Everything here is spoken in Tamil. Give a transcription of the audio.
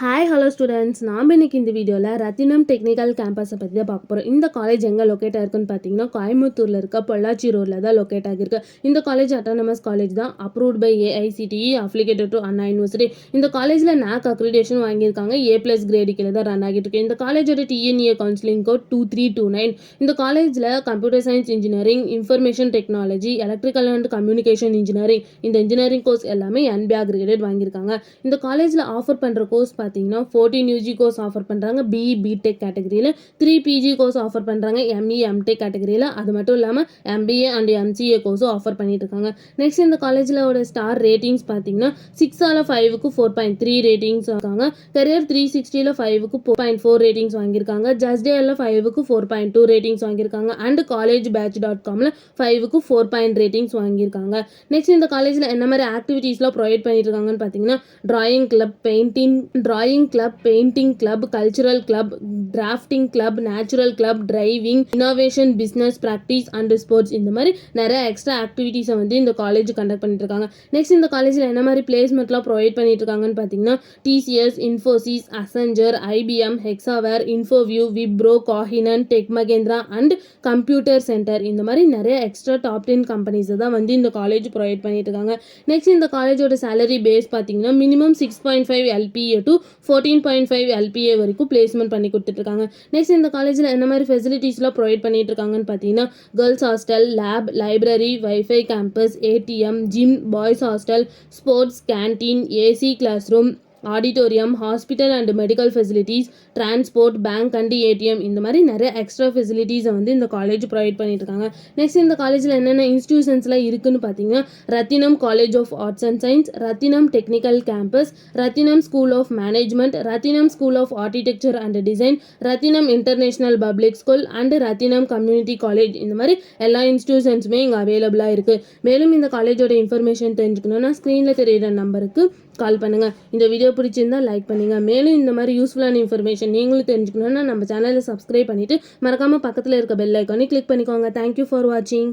ஹாய் ஹலோ ஸ்டூடெண்ட்ஸ், நாம் இன்னைக்கு இந்த வீடியோவில் ரத்தினம் டெக்னிக்கல் கேம்பஸை பற்றி தான் பார்க்க போகிறோம். இந்த காலேஜ் எங்கே லொக்கேட் ஆயிருக்குன்னு பார்த்தீங்கன்னா கோயம்புத்தூரில் இருக்க பொள்ளாச்சி ரோடில் தான் லொக்கேட் ஆகிருக்கு. இந்த காலேஜ் அட்டானமஸ் காலேஜ் தான், approved by AICTE, affiliated to Anna university. இந்த காலேஜில் NAC அக்ரிடேஷன் வாங்கியிருக்காங்க. A+ கிரேடு கீழே தான் ரன் ஆகிட்டு இருக்கு. இந்த காலேஜோட TNA கவுன்சிலிங் கோட் 2329. இந்த காலேஜில் computer science engineering, information technology, electrical and communication engineering, இந்த இன்ஜினியரிங் கோர்ஸ் எல்லாமே NBA கிரேடட் வாங்கியிருக்காங்க. இந்த காலேஜில் ஆஃபர் பண்ணுற கோர்ஸ் பார்த்தீங்கன்னா 14 UG கோர்ஸ் ஆஃபர் பண்ணுறாங்க BE BTech கேட்டகரியில், 3 PG கோர்ஸ் ஆஃபர் பண்ணுறாங்க ME MTech கேட்டகரியில். அது மட்டும் இல்லாமல் MBA அண்ட் MCA கோர்ஸும் ஆஃபர் பண்ணிட்டு இருக்காங்க. நெக்ஸ்ட் இந்த காலேஜில் ஸ்டார் ரேட்டிங்ஸ் பார்த்தீங்கன்னா 6/5க்கு 4.3 ரேட்டிங்ஸ் இருக்காங்க. கரியர் 360ல் 5க்கு 4.4 ரேட்டிங்ஸ் வாங்கியிருக்காங்க. ஜஸ்டேல 5க்கு 4.2 ரேட்டிங்ஸ் வாங்கியிருக்காங்க. அண்ட் collegebatch.comல 5க்கு 4 ரேட்டிங்ஸ் வாங்கியிருக்காங்க. நெக்ஸ்ட் இந்த காலேஜில் என்ன மாதிரி ஆக்டிவிட்டீஸ்லாம் ப்ரொவைட் பண்ணிட்டு இருக்காங்கன்னு பார்த்தீங்கன்னா drawing club, painting club, cultural club, drafting club, natural club, driving, innovation, business practice and sports, இந்த மாதிரி நிறைய எக்ஸ்ட்ரா ஆக்டிவிட்டீஸை இந்த காலேஜ் கண்டக்ட் பண்ணிட்டு இருக்காங்க. நெக்ஸ்ட் இந்த காலேஜில் என்ன மாதிரி பிளேஸ்மெண்ட்லாம் ப்ரொவைட் பண்ணிட்டு இருக்காங்கன்னு பார்த்தீங்கன்னா TCS, Infosys, Accenture, IBM, Hexaware, Infoview, Wipro, காஹினன், tech Mahindra and computer centre, இந்த மாதிரி நிறைய எக்ஸ்ட்ரா டாப் 10 கம்பெனிஸை தான் இந்த காலேஜ் ப்ரொவைட் பண்ணிட்டு இருக்காங்க. நெக்ஸ்ட் இந்த காலேஜோட சேலரி பேஸ் பார்த்தீங்கன்னா மினிமம் 6.5 LPA டு 14.5 LPA வரைக்கும் பிளேஸ்மெண்ட் பண்ணி கொடுத்துட்ருக்காங்க. நெக்ஸ்ட் இந்த காலேஜில் என்ன மாதிரி ஃபெசிலிட்டிஸ்லாம் ப்ரொவைட் பண்ணிட்டு இருக்காங்கன்னு பார்த்தீங்கன்னா girls hostel, lab, library, wifi campus, ATM, gym, boys hostel, sports, canteen, AC class room, auditorium, hospital and medical facilities, transport, bank and ATM, இந்த மாதிரி நிறைய எக்ஸ்ட்ரா ஃபெசிலிட்டிஸை இந்த காலேஜ் ப்ரொவைட் பண்ணிட்டு இருக்காங்க. நெக்ஸ்ட் இந்த காலேஜில் என்னென்ன இன்ஸ்டிடியூஷன்ஸ்லாம் இருக்குன்னு பார்த்தீங்கன்னா Rathinam college of arts and science, Rathinam technical campus, Rathinam school of management, Rathinam school of architecture and design, Rathinam international public school and Rathinam community college, இந்த மாதிரி எல்லா இன்ஸ்டிடியூஷன்ஸுமே இங்கே அவைலபிளாக இருக்குது. மேலும் இந்த காலேஜோட இன்ஃபர்மேஷன் தெரிஞ்சுக்கணுன்னா ஸ்க்ரீனில் தெரியுற நம்பருக்கு கால் பண்ணுங்கள். இந்த வீடியோ பிடிச்சிருந்தா லைக் பண்ணுங்கள். மேலும் இந்த மாதிரி யூஸ்ஃபுல்லான இன்ஃபர்மேஷன் நீங்களும் தெரிஞ்சுக்கணுன்னா நம்ம சேனலை சப்ஸ்கிரைப் பண்ணிவிட்டு மறக்காமல் பக்கத்தில் இருக்க பெல் ஐக்கானை கிளிக் பண்ணிக்கோங்க. தேங்க்யூ ஃபார் வாட்சிங்.